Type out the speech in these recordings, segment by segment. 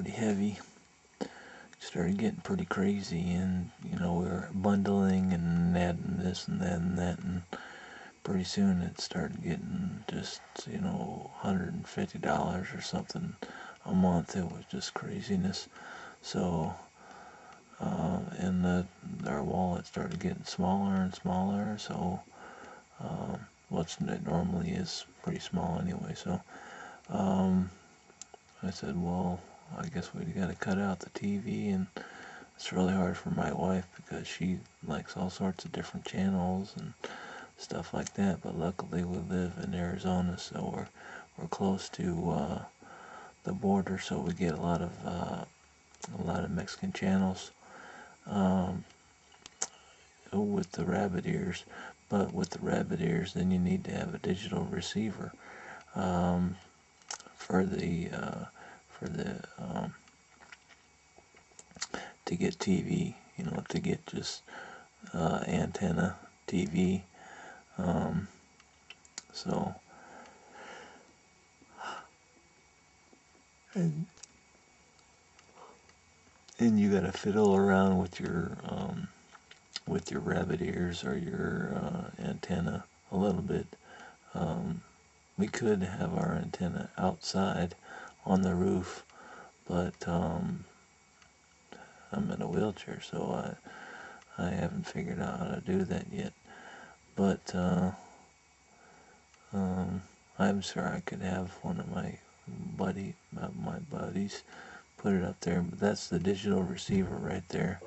pretty heavy. Started getting pretty crazy, and we were bundling and adding this and that and that, and pretty soon it started getting just $150 or something a month. It was just craziness. So and our wallet started getting smaller and smaller, so it normally is pretty small anyway. So I said, well, I guess we got to cut out the TV, and it's really hard for my wife because she likes all sorts of different channels and stuff like that. But luckily we live in Arizona, so we're close to the border, so we get a lot of Mexican channels with the rabbit ears. But with the rabbit ears, then you need to have a digital receiver for the to get TV, to get just antenna TV. So and you gotta fiddle around with your rabbit ears or your antenna a little bit. We could have our antenna outside on the roof, but I'm in a wheelchair, so I haven't figured out how to do that yet. But I'm sure I could have one of my buddies put it up there. But that's the digital receiver right there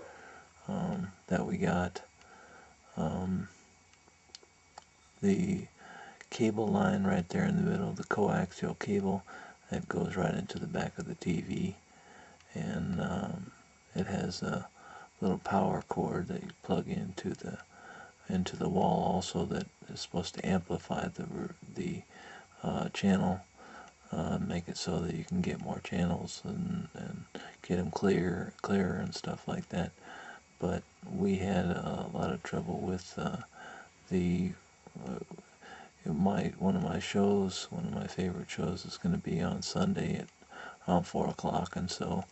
that we got. The cable line right there in the middle, the coaxial cable, that goes right into the back of the TV, and it has a little power cord that you plug into the wall also, that is supposed to amplify the channel, make it so that you can get more channels and get them clearer and stuff like that. But we had a lot of trouble with one of my favorite shows is going to be on Sunday at around 4 o'clock, and so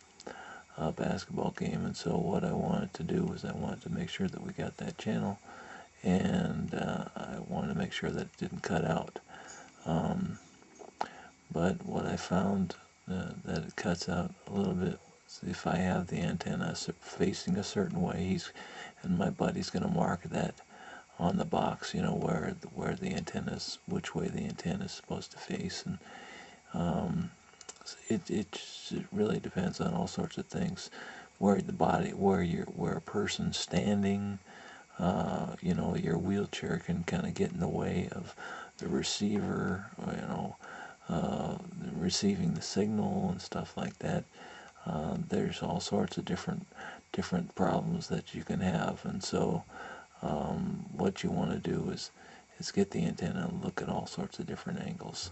a basketball game, and so what I wanted to do was I wanted to make sure that we got that channel, and I wanted to make sure that it didn't cut out. But what I found that it cuts out a little bit is if I have the antenna facing a certain way, and my buddy's going to mark that on the box, where the antenna is, which way the antenna is supposed to face, and it really depends on all sorts of things, where a person's standing. Your wheelchair can kind of get in the way of the receiver, receiving the signal and stuff like that. There's all sorts of different problems that you can have, and so what you want to do is get the antenna and look at all sorts of different angles.